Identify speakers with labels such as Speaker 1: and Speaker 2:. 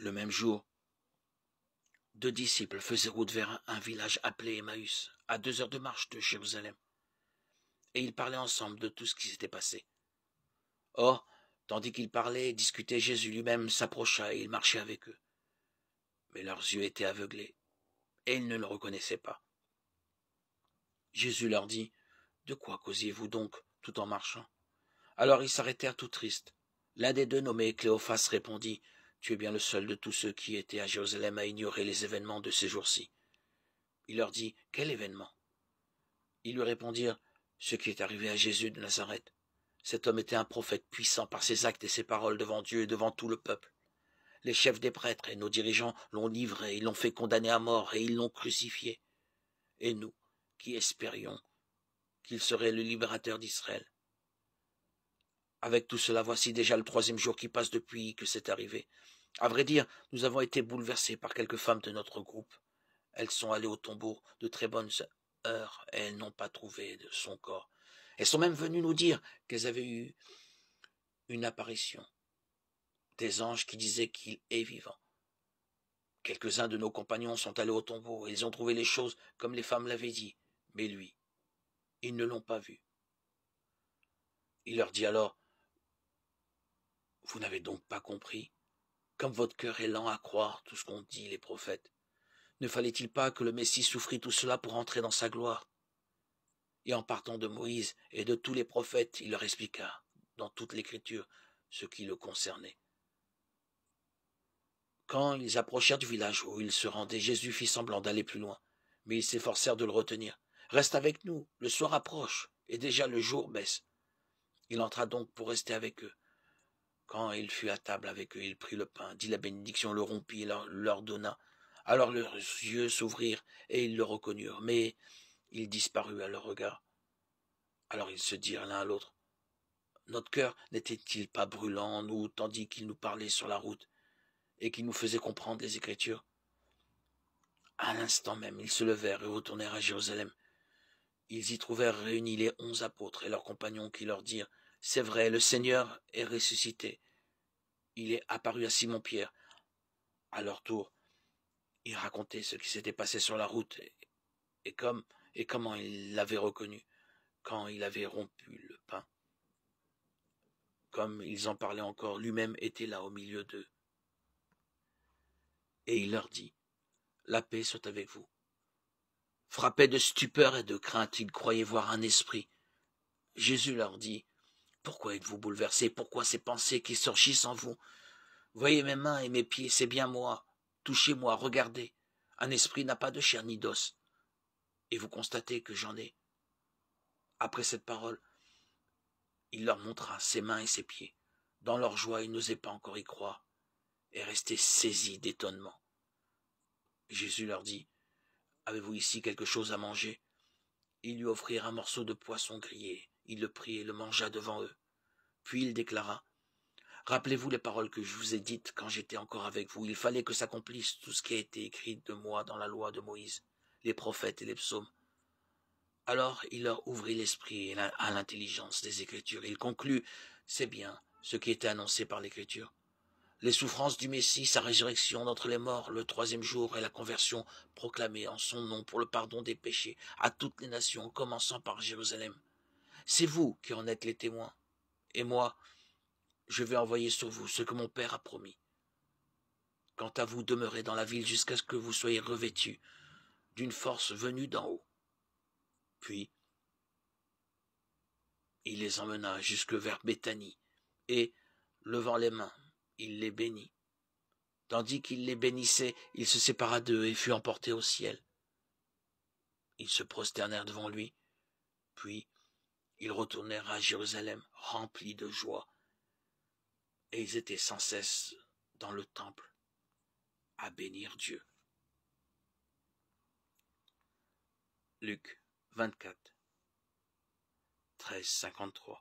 Speaker 1: Le même jour, 2 disciples faisaient route vers un village appelé Emmaüs, à 2 heures de marche de Jérusalem, et ils parlaient ensemble de tout ce qui s'était passé. Or, tandis qu'ils parlaient et discutaient, Jésus lui-même s'approcha et il marchait avec eux. Mais leurs yeux étaient aveuglés, et ils ne le reconnaissaient pas. Jésus leur dit, « De quoi causiez-vous donc, tout en marchant ?» Alors ils s'arrêtèrent tout tristes. L'un des deux, nommé Cléophas, répondit, « Tu es bien le seul de tous ceux qui étaient à Jérusalem à ignorer les événements de ces jours-ci. » Il leur dit, « Quel événement ?» Ils lui répondirent, « Ce qui est arrivé à Jésus de Nazareth. Cet homme était un prophète puissant par ses actes et ses paroles devant Dieu et devant tout le peuple. Les chefs des prêtres et nos dirigeants l'ont livré, ils l'ont fait condamner à mort et ils l'ont crucifié. Et nous, qui espérions qu'il serait le libérateur d'Israël. Avec tout cela, voici déjà le 3e jour qui passe depuis que c'est arrivé. À vrai dire, nous avons été bouleversés par quelques femmes de notre groupe. Elles sont allées au tombeau de très bonnes heures et elles n'ont pas trouvé de son corps. Elles sont même venues nous dire qu'elles avaient eu une apparition, des anges qui disaient qu'il est vivant. Quelques-uns de nos compagnons sont allés au tombeau et ils ont trouvé les choses comme les femmes l'avaient dit, mais lui, ils ne l'ont pas vu. Il leur dit alors, « Vous n'avez donc pas compris, comme votre cœur est lent à croire tout ce qu'ont dit les prophètes. Ne fallait-il pas que le Messie souffrit tout cela pour entrer dans sa gloire ?» Et en partant de Moïse et de tous les prophètes, il leur expliqua, dans toute l'Écriture, ce qui le concernait. Quand ils approchèrent du village où ils se rendaient, Jésus fit semblant d'aller plus loin, mais ils s'efforcèrent de le retenir. « Reste avec nous, le soir approche, et déjà le jour baisse. » Il entra donc pour rester avec eux. Quand il fut à table avec eux, il prit le pain, dit la bénédiction, le rompit et leur donna. Alors leurs yeux s'ouvrirent et ils le reconnurent, mais il disparut à leur regard. Alors ils se dirent l'un à l'autre, « Notre cœur n'était-il pas brûlant en nous, tandis qu'il nous parlait sur la route, et qu'il nous faisait comprendre les Écritures ?» À l'instant même, ils se levèrent et retournèrent à Jérusalem. Ils y trouvèrent réunis les 11 apôtres et leurs compagnons qui leur dirent, « C'est vrai, le Seigneur est ressuscité. Il est apparu à Simon-Pierre. » À leur tour, ils racontaient ce qui s'était passé sur la route et comment ils l'avaient reconnu quand il avait rompu le pain. Comme ils en parlaient encore, lui-même était là au milieu d'eux. Et il leur dit, « La paix soit avec vous. » Frappés de stupeur et de crainte, ils croyaient voir un esprit. Jésus leur dit, « Pourquoi êtes-vous bouleversés? Pourquoi ces pensées qui surgissent en vous? Voyez mes mains et mes pieds, c'est bien moi. Touchez-moi, regardez. Un esprit n'a pas de chair ni d'os. Et vous constatez que j'en ai. » Après cette parole, il leur montra ses mains et ses pieds. Dans leur joie, ils n'osaient pas encore y croire et restaient saisis d'étonnement. Jésus leur dit, « Avez-vous ici quelque chose à manger ?» Ils lui offrirent un morceau de poisson grillé. Il le prit et le mangea devant eux. Puis il déclara, « Rappelez-vous les paroles que je vous ai dites quand j'étais encore avec vous. Il fallait que s'accomplisse tout ce qui a été écrit de moi dans la loi de Moïse, les prophètes et les psaumes. » Alors il leur ouvrit l'esprit à l'intelligence des Écritures. Il conclut, c'est bien ce qui était annoncé par l'Écriture. Les souffrances du Messie, sa résurrection d'entre les morts, le 3e jour et la conversion proclamée en son nom pour le pardon des péchés à toutes les nations, commençant par Jérusalem. C'est vous qui en êtes les témoins. Et moi, je vais envoyer sur vous ce que mon Père a promis. Quant à vous, demeurez dans la ville jusqu'à ce que vous soyez revêtus d'une force venue d'en haut. Puis, il les emmena jusque vers Béthanie, et, levant les mains, il les bénit. Tandis qu'il les bénissait, il se sépara d'eux et fut emporté au ciel. Ils se prosternèrent devant lui, puis ils retournèrent à Jérusalem remplis de joie, et ils étaient sans cesse dans le temple à bénir Dieu. Luc 24, 13-53.